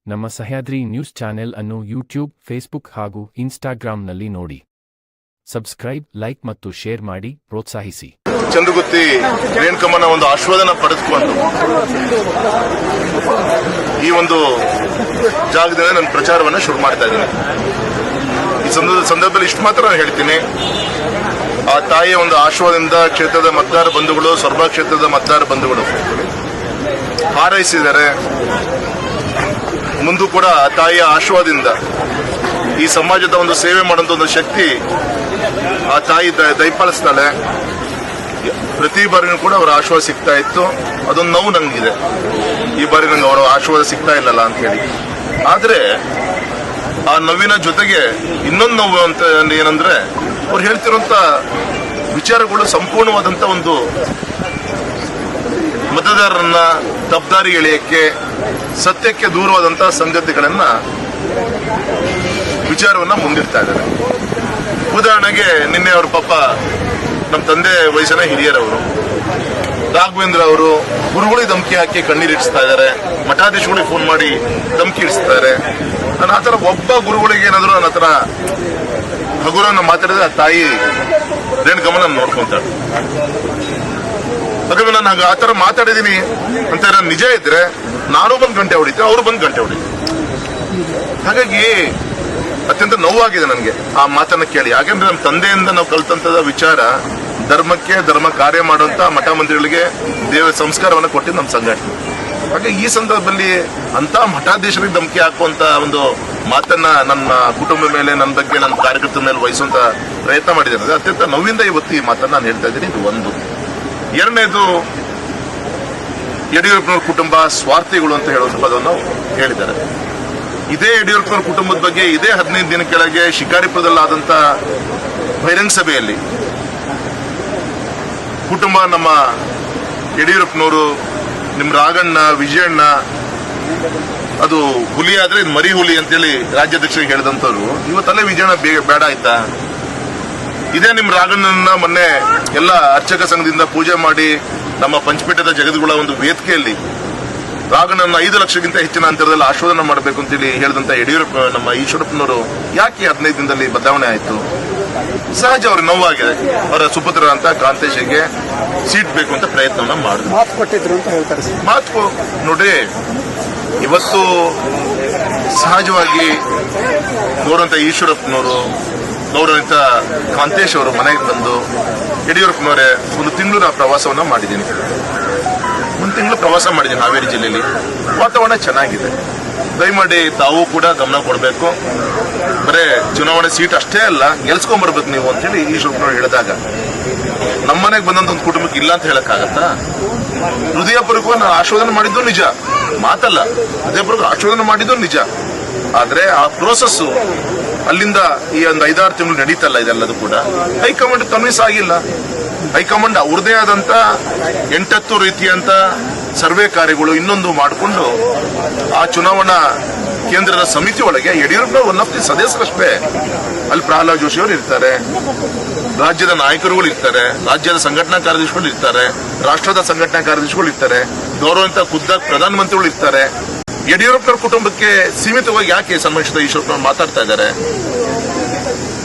ನಮ್ಮ Sahyadri news channel ಅನ್ನು YouTube, Facebook ಹಾಗೂ ಇನ್ಸ್ಟಾಗ್ರಾಂನಲ್ಲಿ ನೋಡಿ. ಸಬ್ಸ್ಕ್ರೈಬ್, ಲೈಕ್ ಮತ್ತು ಶೇರ್ ಮಾಡಿ ಪ್ರೋತ್ಸಾಹಿಸಿ. ಚಂದ್ರಗುತ್ತಿ ರೇಣುಕಮ್ಮನ ಒಂದು ಆಶೀರ್ವಾದನ ಪಡೆದುಕೊಂಡು ಈ ಒಂದು ಜಾಗದಿಂದ ನನ್ನ ಪ್ರಚಾರವನ್ನು ಶುರು ಮಾಡ್ತಾ ಇದ್ದೀನಿ. ಈ ಸಂದರ್ಭದಲ್ಲಿ ಇಷ್ಟು ಮಾತ್ರ ನಾನು ಹೇಳ್ತೀನಿ, ಆ ತಾಯಿಯ ಒಂದು ಆಶೀರ್ವಾದದಿಂದ ಕ್ಷೇತ್ರದ ಮತದಾರ ಬಂಧುಗಳು, ಸೊರಬ ಕ್ಷೇತ್ರದ ಮತದಾರ ಬಂಧುಗಳು ಹಾರೈಸಿದ್ದಾರೆ. ಮುಂದೂ ಕೂಡ ಆ ತಾಯಿಯ ಆಶೀರ್ವಾದದಿಂದ ಈ ಸಮಾಜದ ಒಂದು ಸೇವೆ ಮಾಡುವಂತ ಒಂದು ಶಕ್ತಿ ಆ ತಾಯಿ ದಯಪಾಲಿಸ್ತಾಳೆ. ಪ್ರತಿ ಬಾರಿನೂ ಕೂಡ ಅವರ ಆಶೀರ್ವಾದ ಸಿಗ್ತಾ ಇತ್ತು. ಅದೊಂದು ನೋವು ನಂಗಿದೆ, ಈ ಬಾರಿ ನಂಗೆ ಅವರ ಆಶೀರ್ವಾದ ಸಿಗ್ತಾ ಇಲ್ಲಲ್ಲ ಅಂತ ಹೇಳಿ. ಆದ್ರೆ ಆ ನೋವಿನ ಜೊತೆಗೆ ಇನ್ನೊಂದು ನೋವು ಅಂತ ಏನಂದ್ರೆ, ಅವ್ರು ಹೇಳ್ತಿರುವಂತ ವಿಚಾರಗಳು ಸಂಪೂರ್ಣವಾದಂತ ಒಂದು ಮತದಾರರನ್ನ ತಪ್ಪದಾರಿ ಎಳೆಯಕ್ಕೆ, ಸತ್ಯಕ್ಕೆ ದೂರವಾದಂತಹ ಸಂಗತಿಗಳನ್ನ ವಿಚಾರವನ್ನ ಮುಂದಿಡ್ತಾ ಇದ್ದಾರೆ. ಉದಾಹರಣೆಗೆ ನಿನ್ನೆ ಅವ್ರ ಪಾಪ ನಮ್ಮ ತಂದೆ ವಯಸ್ಸಿನ ಹಿರಿಯರವರು ರಾಘವೇಂದ್ರ ಅವರು ಗುರುಗಳಿಗೆ ಧಮಕಿ ಹಾಕಿ ಕಣ್ಣೀರಿಡಿಸ್ತಾ ಇದ್ದಾರೆ, ಮಠಾಧೀಶಗಳಿಗೆ ಫೋನ್ ಮಾಡಿ ಧಮಕಿ ಇಡಿಸ್ತಾರೆ. ನಾನು ಆತರ ಒಬ್ಬ ಗುರುಗಳಿಗೆ ಏನಾದ್ರು ನನ್ನ ಹತ್ರ ಹಗುರನ್ನ ಮಾತಾಡಿದ್ರೆ ಆ ತಾಯಿ ರೇಣುಕಮ್ಮನ ನೋಡ್ಕೊಂತಾಳೆ. ಹಾಗಾದ್ರೆ ನಾನು ಆತರ ಮಾತಾಡಿದೀನಿ ಅಂತ ನಿಜ ಇದ್ರೆ ನಾನು ಬಂದು ಗಂಟೆ ಹೊಡಿತೆ, ಅವರು ಬಂದು ಗಂಟೆ ಹೊಡಿತೆ. ಹಾಗಾಗಿ ಅತ್ಯಂತ ನೋವಾಗಿದೆ ನನಗೆ ಆ ಮಾತನ್ನ ಕೇಳಿ. ಯಾಕೆಂದ್ರೆ ನಮ್ಮ ತಂದೆಯಿಂದ ನಾವು ಕಲ್ತಂತದ ವಿಚಾರ, ಧರ್ಮಕ್ಕೆ ಧರ್ಮ ಕಾರ್ಯ ಮಾಡುವಂತ ಮಠ ಮಂದಿರಗಳಿಗೆ ದೇವ ಸಂಸ್ಕಾರವನ್ನು ಕೊಟ್ಟಿದ್ದು ನಮ್ಮ ಸಂಘಟನೆ. ಹಾಗೆ ಈ ಸಂದರ್ಭದಲ್ಲಿ ಅಂತ ಮಠಾಧೀಶರಿಗೆ ಧಮಕಿ ಹಾಕುವಂತ ಒಂದು ಮಾತನ್ನ ನನ್ನ ಕುಟುಂಬ ಮೇಲೆ, ನನ್ನ ಬಗ್ಗೆ, ನನ್ನ ಕಾರ್ಯಕರ್ತರ ಮೇಲೆ ವಹಿಸುವಂತ ಪ್ರಯತ್ನ ಮಾಡಿದ್ದೇನೆ. ಅತ್ಯಂತ ನೋವಿಂದ ಇವತ್ತು ಈ ಮಾತನ್ನ ನಾನು ಹೇಳ್ತಾ ಇದ್ದೀನಿ. ಇದು ಒಂದು. ಎರಡನೇದು, ಯಡಿಯೂರಪ್ಪನವ್ರ ಕುಟುಂಬ ಸ್ವಾರ್ಥಿಗಳು ಅಂತ ಹೇಳುವಂತ ಪದವನ್ನು ಹೇಳಿದ್ದಾರೆ. ಇದೇ ಯಡಿಯೂರಪ್ಪನವ್ರ ಕುಟುಂಬದ ಬಗ್ಗೆ ಇದೇ 15 ದಿನ ಕೆಳಗೆ ಶಿಕಾರಿಪುರದಲ್ಲಾದಂತ ಬಹಿರಂಗ ಸಭೆಯಲ್ಲಿ ಕುಟುಂಬ, ನಮ್ಮ ಯಡಿಯೂರಪ್ಪನವರು, ನಿಮ್ಮ ರಾಘಣ್ಣ, ವಿಜಯಣ್ಣ, ಅದು ಹುಲಿ ಆದ್ರೆ ಇದು ಮರಿ ಹುಲಿ ಅಂತೇಳಿ ರಾಜ್ಯಾಧ್ಯಕ್ಷರಿಗೆ ಹೇಳಿದಂತವ್ರು ಇವತ್ತಲ್ಲೇ ವಿಜಯಣ್ಣ ಬೇಡ ಆಯ್ತಾ? ಇದೇ ನಿಮ್ಮ ರಾಘಣ್ಣನ ಮೊನ್ನೆ ಎಲ್ಲ ಅರ್ಚಕ ಸಂಘದಿಂದ ಪೂಜೆ ಮಾಡಿ ನಮ್ಮ ಪಂಚಪೀಠದ ಜಗದ್ಗುಳ ಒಂದು ವೇದಿಕೆಯಲ್ಲಿ ರಾಘಣ್ಣನ 5 ಲಕ್ಷಕ್ಕಿಂತ ಹೆಚ್ಚಿನ ಅಂತರದಲ್ಲಿ ಆಶೀರ್ವಾದನ ಮಾಡಬೇಕು ಅಂತೇಳಿ ಹೇಳಿದಂತ ಯಡಿಯೂರಪ್ಪ, ನಮ್ಮ ಈಶ್ವರಪ್ಪನವರು ಯಾಕೆ 15 ದಿನದಲ್ಲಿ ಬದಲಾವಣೆ ಆಯಿತು? ಸಹಜ ಅವ್ರಿಗೆ ನೋವಾಗಿದೆ. ಅವರ ಸುಪುತ್ರ ಅಂತ ಕಾಂತೇಶಿಗೆ ಸೀಟ್ ಬೇಕು ಅಂತ ಪ್ರಯತ್ನವನ್ನ ಮಾಡಿದ್ರು, ಮಾತು ಕೊಟ್ಟಿದ್ರು ಅಂತ ಹೇಳ್ತಾರೆ. ಮಾತು ನೋಡಿ, ಇವತ್ತು ಸಹಜವಾಗಿ ಗೌರವಂತ ಈಶ್ವರಪ್ಪನವರು, ಗೌರವಿತ ಕಾಂತೇಶ್ ಅವರು ಮನೆಗೆ ಬಂದು, ಯಡಿಯೂರಪ್ಪನವರೇ ಒಂದು ತಿಂಗಳು ನಾ ಪ್ರವಾಸವನ್ನ ಮಾಡಿದ್ದೀನಿ, ಒಂದು ತಿಂಗಳು ಪ್ರವಾಸ ಮಾಡಿದ್ದೀನಿ ಹಾವೇರಿ ಜಿಲ್ಲೆಯಲ್ಲಿ. ವಾತಾವರಣ ಚೆನ್ನಾಗಿದೆ, ದಯಮಾಡಿ ತಾವು ಕೂಡ ಗಮನ ಕೊಡಬೇಕು. ಬರೇ ಚುನಾವಣೆ ಸೀಟ್ ಅಷ್ಟೇ ಅಲ್ಲ, ಗೆಲ್ಸ್ಕೊಂಡ್ಬರ್ಬೇಕು ನೀವು ಅಂತೇಳಿ ಈಶ್ವರಪ್ಪನವರು ಹೇಳಿದಾಗ ನಮ್ಮನೆಗೆ ಬಂದಂತ ಒಂದು ಕುಟುಂಬಕ್ಕೆ ಇಲ್ಲ ಅಂತ ಹೇಳಕ್ಕಾಗತ್ತಾ? ಹೃದಯಪೂರ್ವಕ ನಾನು ಆಶೀರ್ವಾದನೆ ಮಾಡಿದ್ದು ನಿಜ, ಮಾತಲ್ಲ, ಹೃದಯಪೂರ್ವಕ ಆಶೀರ್ವಾದನೆ ಮಾಡಿದ್ದು ನಿಜ. ಆದ್ರೆ ಆ ಪ್ರೋಸೆಸ್ ಅಲ್ಲಿಂದ ಈ ಒಂದು 5-6 ತಿಂಗಳು ನಡೀತಲ್ಲ, ಇದೆಲ್ಲದು ಕೂಡ ಹೈಕಮಾಂಡ್ ಕನ್ವಿನ್ಸ್ ಆಗಿಲ್ಲ. ಹೈಕಮಾಂಡ್ ಅವ್ರದೇ ಆದಂತ 8-10 ರೀತಿಯಂತ ಸರ್ವೆ ಕಾರ್ಯಗಳು ಇನ್ನೊಂದು ಮಾಡಿಕೊಂಡು ಆ ಚುನಾವಣಾ ಕೇಂದ್ರದ ಸಮಿತಿ ಒಳಗೆ ಯಡಿಯೂರಪ್ಪ ಒನ್ ಆಫ್ ದಿ ಸದಸ್ಯರಷ್ಟೇ. ಅಲ್ಲಿ ಪ್ರಹ್ಲಾದ್ ಜೋಶಿ ಅವರು ಇರ್ತಾರೆ, ರಾಜ್ಯದ ನಾಯಕರುಗಳು ಇರ್ತಾರೆ, ರಾಜ್ಯದ ಸಂಘಟನಾ ಕಾರ್ಯದರ್ಶಿಗಳು ಇರ್ತಾರೆ, ರಾಷ್ಟ್ರದ ಸಂಘಟನಾ ಕಾರ್ಯದರ್ಶಿಗಳು ಇರ್ತಾರೆ, ಗೌರವಂತ ಖುದ್ದಾಗಿ ಪ್ರಧಾನಮಂತ್ರಿಗಳು ಇರ್ತಾರೆ. ಯಡಿಯೂರಪ್ಪನವ್ರ ಕುಟುಂಬಕ್ಕೆ ಸೀಮಿತವಾಗಿ ಯಾಕೆ ಸನ್ಮಾನಿಸಿದ ಈಶ್ವರಪ್ಪನವ್ರು ಮಾತಾಡ್ತಾ ಇದ್ದಾರೆ?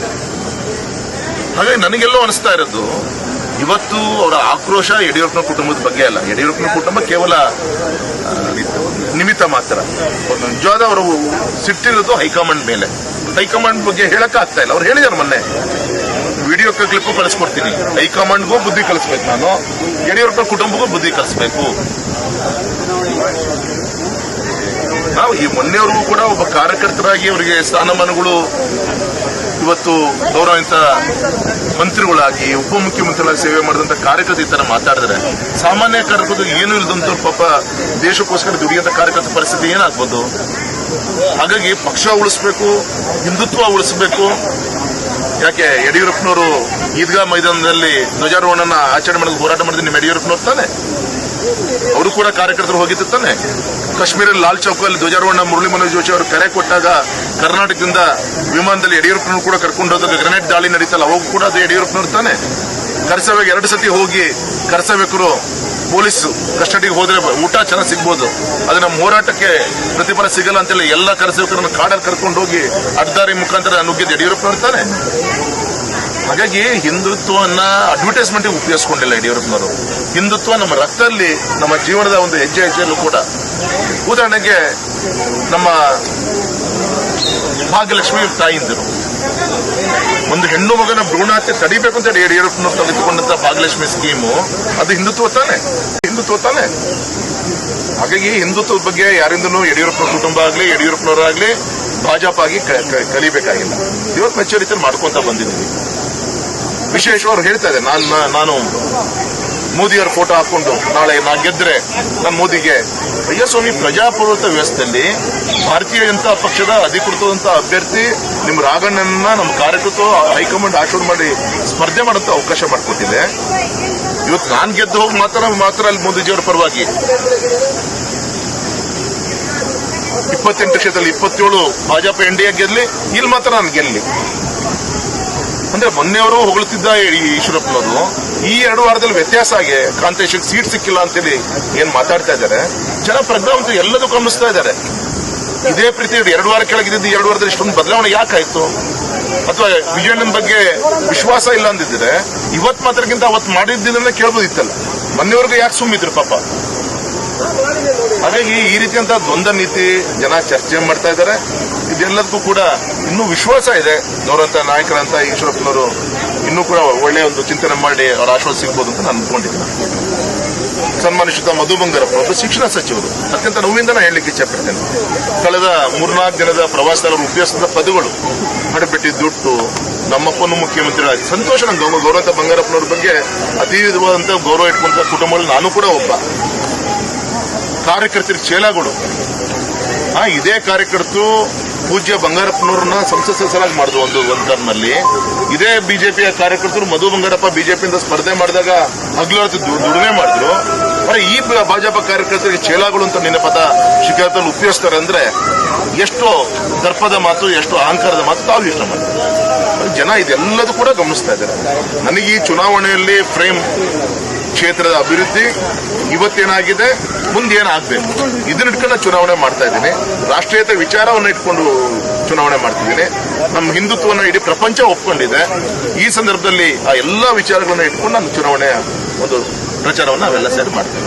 ಹಾಗಾಗಿ ನನಗೆಲ್ಲೋ ಅನಿಸ್ತಾ ಇರೋದು, ಇವತ್ತು ಅವರ ಆಕ್ರೋಶ ಯಡಿಯೂರಪ್ಪನ ಕುಟುಂಬದ ಬಗ್ಗೆ ಅಲ್ಲ. ಯಡಿಯೂರಪ್ಪನ ಕುಟುಂಬ ಕೇವಲ ನಿಮಿತ್ತ ಮಾತ್ರ. ನಿಜವಾದ ಅವರು ಸಿಟ್ಟಿರೋದು ಹೈಕಮಾಂಡ್ ಮೇಲೆ. ಹೈಕಮಾಂಡ್ ಬಗ್ಗೆ ಹೇಳಕ್ ಆಗ್ತಾ ಇಲ್ಲ. ಅವ್ರು ಹೇಳಿದಾರೆ ಮೊನ್ನೆ, ವಿಡಿಯೋ ಕ್ಲಿಪ್ ಕಳಿಸ್ಕೊಡ್ತೀನಿ, ಹೈಕಮಾಂಡ್ಗೂ ಬುದ್ಧಿ ಕಲಿಸ್ಬೇಕು, ನಾನು ಯಡಿಯೂರಪ್ಪನ ಕುಟುಂಬಕ್ಕೂ ಬುದ್ಧಿ ಕಲಿಸ್ಬೇಕು. ನಾವು ಈ ಮೊನ್ನೆವರೆಗೂ ಕೂಡ ಒಬ್ಬ ಕಾರ್ಯಕರ್ತರಾಗಿ ಅವರಿಗೆ ಸ್ಥಾನಮಾನಗಳು, ಇವತ್ತು ಗೌರವಿತ ಮಂತ್ರಿಗಳಾಗಿ, ಉಪಮುಖ್ಯಮಂತ್ರಿಗಳಾಗಿ ಸೇವೆ ಮಾಡಿದಂತ ಕಾರ್ಯಕರ್ತ ಈ ತರ ಮಾತಾಡಿದ್ರೆ, ಸಾಮಾನ್ಯ ಕಾರ್ಯಕರ್ತರು ಏನು ಇಲ್ಲದಂತ ಪಾಪ ದೇಶಕ್ಕೋಸ್ಕರ ದುಡಿಯಂತ ಕಾರ್ಯಕರ್ತ ಪರಿಸ್ಥಿತಿ ಏನಾಗ್ಬೋದು? ಹಾಗಾಗಿ ಪಕ್ಷ ಉಳಿಸಬೇಕು, ಹಿಂದುತ್ವ ಉಳಿಸಬೇಕು. ಯಾಕೆ ಯಡಿಯೂರಪ್ಪನವರು ಈದ್ಗಾ ಮೈದಾನದಲ್ಲಿ ಧ್ವಜಾರೋಹಣನ ಆಚರಣೆ ಮಾಡೋದು, ಹೋರಾಟ ಮಾಡಿದ್ರೆ ನಿಮ್ಮ ಯಡಿಯೂರಪ್ಪನವ್ರು ತಾನೆ, ಅವರು ಕೂಡ ಕಾರ್ಯಕರ್ತರು ಹೋಗಿದ್ದು ತಾನೆ. ಕಾಶ್ಮೀರಲ್ಲಿ ಲಾಲ್ ಚೌಕಲ್ಲಿ ಧ್ವಜಾರೋಹಣ ಮುರಳಿ ಮನೋಜ್ ಜೋಶಿ ಅವರು ಕರೆ ಕೊಟ್ಟಾಗ ಕರ್ನಾಟಕದಿಂದ ವಿಮಾನದಲ್ಲಿ ಯಡಿಯೂರಪ್ಪನವರು ಕೂಡ ಕರ್ಕೊಂಡು ಹೋದಾಗ ಗ್ರೆನೇಡ್ ದಾಳಿ ನಡೀತಲ್ಲ, ಅವಾಗ ಕೂಡ ಅದು ಯಡಿಯೂರಪ್ಪನವ್ರು ತಾನೆ. ಕರ್ತವ್ಯಕ್ಕೆ 2 ಸತಿ ಹೋಗಿ ಕರ್ತವ್ಯಕರು ಪೊಲೀಸ್ ಕಸ್ಟಡಿಗೆ ಹೋದ್ರೆ ಊಟ ಚೆನ್ನಾಗಿ ಸಿಗ್ಬೋದು. ಅದು ನಮ್ಮ ಹೋರಾಟಕ್ಕೆ ಪ್ರತಿಫಲ ಸಿಗಲ್ಲ ಅಂತೇಳಿ ಎಲ್ಲ ಕರಸೇವಕರನ್ನು ಕಾಡಲ್ಲಿ ಕರ್ಕೊಂಡು ಹೋಗಿ ಅಡ್ಡದಾರಿ ಮುಖಾಂತರ ನುಗ್ಗಿದ್ದು ಯಡಿಯೂರಪ್ಪನವ್ರು ತಾನೆ. ಹಾಗಾಗಿ ಹಿಂದುತ್ವವನ್ನ ಅಡ್ವರ್ಟೈಸ್ಮೆಂಟ್ ಉಪಯೋಗಿಸ್ಕೊಂಡಿಲ್ಲ ಯಡಿಯೂರಪ್ಪನವರು. ಹಿಂದುತ್ವ ನಮ್ಮ ರಕ್ತದಲ್ಲಿ, ನಮ್ಮ ಜೀವನದ ಒಂದು ಹೆಜ್ಜೆ ಹೆಜ್ಜೆಯಲ್ಲೂ ಕೂಡ. ಉದಾಹರಣೆಗೆ ನಮ್ಮ ಭಾಗ್ಯಲಕ್ಷ್ಮಿ ತಾಯಿಂದರು ಒಂದು ಹೆಣ್ಣು ಮಗನ ಭ್ರೂಣ ಹತ್ಯೆ ತಡಿಬೇಕು ಅಂತ ಹೇಳಿ ಯಡಿಯೂರಪ್ಪನವರು ತೆಗೆದುಕೊಂಡಂತ ಭಾಗ್ಯಲಕ್ಷ್ಮಿ ಸ್ಕೀಮು ಅದು ಹಿಂದುತ್ವ ತಾನೆ. ಹಾಗಾಗಿ ಹಿಂದುತ್ವದ ಬಗ್ಗೆ ಯಾರಿಂದನೂ ಯಡಿಯೂರಪ್ಪನ ಕುಟುಂಬ ಆಗಲಿ ಯಡಿಯೂರಪ್ಪನವರಾಗ್ಲಿ ಭಾಜಪ ಆಗಿ ಕಲಿಬೇಕಾಗಿಲ್ಲ. ಇವತ್ತು ಮೆಚುರಿಟಿ ಮಾಡ್ಕೊಂತ ಬಂದಿದ್ದೀವಿ. ವಿಶೇಷವರು ಹೇಳ್ತಾ ಇದೆ, ನಾನು ಮೋದಿಯವರ ಫೋಟೋ ಹಾಕೊಂಡು ನಾಳೆ ನಾ ಗೆದ್ರೆ ನಾನು ಮೋದಿಗೆ, ಅಯ್ಯ ಸ್ವಾಮಿ, ಪ್ರಜಾಪ್ರಭುತ್ವ ವ್ಯವಸ್ಥೆಯಲ್ಲಿ ಭಾರತೀಯ ಜನತಾ ಪಕ್ಷದ ಅಧಿಕೃತವಾದಂತಹ ಅಭ್ಯರ್ಥಿ ನಿಮ್ಮ ರಾಘಣ್ಣನ ನಮ್ಮ ಕಾರ್ಯಕರ್ತರು ಹೈಕಮಾಂಡ್ ಆಶೀರ್ವಾದ ಮಾಡಿ ಸ್ಪರ್ಧೆ ಮಾಡಂತ ಅವಕಾಶ ಮಾಡಿಕೊಟ್ಟಿದೆ. ಇವತ್ತು ನಾನು ಗೆದ್ದು ಹೋಗಿ ಮಾತ್ರ ಅಲ್ಲಿ ಮೋದಿಜಿಯವರ ಪರವಾಗಿ 28 ಕ್ಷೇತ್ರದಲ್ಲಿ 27 ಭಾಜಪ NDA ಗೆಲ್ಲಿ, ಇಲ್ಲಿ ಮಾತ್ರ ನಾನು ಗೆಲ್ಲಿ. ಅಂದ್ರೆ ಮೊನ್ನೆಯವರು ಹೊಗಳುತ್ತಿದ್ದ ಈಶ್ವರಪ್ಪನವರು ಈ 2 ವಾರದಲ್ಲಿ ವ್ಯತ್ಯಾಸ ಆಗಿ ಕಾಂತೇಶಕ್ಕೆ ಸೀಟ್ ಸಿಕ್ಕಿಲ್ಲ ಅಂತೇಳಿ ಏನ್ ಮಾತಾಡ್ತಾ ಇದ್ದಾರೆ. ಜನ ಪ್ರಜ್ಞಾವಂತರು ಎಲ್ಲದೂ ಗಮನಿಸ್ತಾ ಇದ್ದಾರೆ. ಇದೇ ಪ್ರೀತಿ 2 ವಾರ ಕೆಳಗಿದ್ದು 2 ವಾರದಲ್ಲಿ ಇಷ್ಟೊಂದು ಬದಲಾವಣೆ ಯಾಕಾಯ್ತು? ಅಥವಾ ವಿಜಯಣ್ಣನ ಬಗ್ಗೆ ವಿಶ್ವಾಸ ಇಲ್ಲ ಅಂದಿದ್ರೆ ಇವತ್ತು ಮಾತ್ರಕ್ಕಿಂತ ಅವತ್ತು ಮಾಡಿದ್ದಿಲ್ಲ ಕೇಳ್ಬೋದಿತ್ತಲ್ಲ. ಮೊನ್ನೆವರೆಗೂ ಯಾಕೆ ಸುಮ್ಮಿದ್ರು ಪಾಪ. ಹಾಗಾಗಿ ಈ ರೀತಿಯಂತ ದ್ವಂದ್ವ ನೀತಿ ಜನ ಚರ್ಚೆ ಮಾಡ್ತಾ ಇದ್ದಾರೆ. ಇದೆಲ್ಲದಕ್ಕೂ ಕೂಡ ಇನ್ನೂ ವಿಶ್ವಾಸ ಇದೆ. ಗೌರವಂತ ನಾಯಕರಂತ ಈಶ್ವರಪ್ಪನವರು ಇನ್ನೂ ಕೂಡ ಒಳ್ಳೆಯ ಒಂದು ಚಿಂತನೆ ಮಾಡಿ ಅವರ ಆಶ್ವಾಸ ಸಿಗ್ಬೋದು ಅಂತ ನಾನು ಅನ್ಕೊಂಡಿದ್ದೀನಿ. ಸನ್ಮಾನಿಸಿದ ಮಧು ಬಂಗಾರಪ್ಪ ಒಬ್ಬ ಶಿಕ್ಷಣ ಸಚಿವರು, ಅತ್ಯಂತ ನೋವಿಂದ ಹೇಳಲಿಕ್ಕೆ ಇಚ್ಛೆಪಡ್ತೇನೆ. ಕಳೆದ 3-4 ದಿನದ ಪ್ರವಾಸದಲ್ಲಿ ಅವರು ಉಪಯೋಗಿಸಿದ ಪದಗಳು, ಹಡಪೆಟ್ಟಿ ದುಡ್ಡು, ನಮ್ಮಪ್ಪನು ಮುಖ್ಯಮಂತ್ರಿ ಆಗಿ ಸಂತೋಷ. ನಂಗೆ ಗೌರವಂತ ಬಂಗಾರಪ್ಪನವ್ರ ಬಗ್ಗೆ ಅತೀವವಾದಂತ ಗೌರವ ಇಟ್ಕೊಂತ ಕುಟುಂಬಗಳಲ್ಲಿ ನಾನು ಕೂಡ ಒಬ್ಬ. ಕಾರ್ಯಕರ್ತರಿಗೆ ಚೇಲಾಗಳು, ಇದೇ ಕಾರ್ಯಕರ್ತರು ಪೂಜ್ಯ ಬಂಗಾರಪ್ಪನವ್ರನ್ನ ಸಂಸತ್ ಸದಸ್ಯರಾಗಿ ಮಾಡಿದ್ರು ಒಂದು ಟರ್ಮ್ನಲ್ಲಿ. ಇದೇ ಬಿಜೆಪಿಯ ಕಾರ್ಯಕರ್ತರು ಮಧು ಬಂಗಾರಪ್ಪ ಬಿಜೆಪಿಯಿಂದ ಸ್ಪರ್ಧೆ ಮಾಡಿದಾಗ ಹಗಲು ದುಡಿಮೆ ಮಾಡಿದ್ರು. ಈ ಭಾಜಪ ಕಾರ್ಯಕರ್ತರಿಗೆ ಚೇಲಾಗಳು ಅಂತ ನಿನ್ನ ಪದ ಶಿಖರದಲ್ಲಿ ಉಪಯೋಗಿಸ್ತಾರೆ ಅಂದ್ರೆ ಎಷ್ಟು ದರ್ಪದ ಮಾತು, ಎಷ್ಟು ಅಹಂಕಾರದ ಮಾತು ತಾವು ಇಷ್ಟ ಮಾಡ್ತಾರೆ. ಜನ ಇದೆಲ್ಲದೂ ಕೂಡ ಗಮನಿಸ್ತಾ ಇದ್ದಾರೆ. ನನಗೆ ಈ ಚುನಾವಣೆಯಲ್ಲಿ ಫ್ರೇಮ್ ಕ್ಷೇತ್ರದ ಅಭಿವೃದ್ಧಿ ಇವತ್ತೇನಾಗಿದೆ, ಮುಂದೇನಾಗಬೇಕು, ಇದನ್ನ ಇಟ್ಕೊಂಡು ಚುನಾವಣೆ ಮಾಡ್ತಾ ಇದ್ದೀನಿ. ರಾಷ್ಟ್ರೀಯತೆ ವಿಚಾರವನ್ನು ಇಟ್ಕೊಂಡು ಚುನಾವಣೆ ಮಾಡ್ತಿದ್ದೀನಿ. ನಮ್ಮ ಹಿಂದುತ್ವವನ್ನು ಇಡೀ ಪ್ರಪಂಚ ಒಪ್ಕೊಂಡಿದೆ. ಈ ಸಂದರ್ಭದಲ್ಲಿ ಆ ಎಲ್ಲಾ ವಿಚಾರಗಳನ್ನ ಇಟ್ಕೊಂಡು ನಾನು ಚುನಾವಣೆಯ ಒಂದು ಪ್ರಚಾರವನ್ನು ನಾವೆಲ್ಲ ಸೇರಿ ಮಾಡ್ತೇವೆ.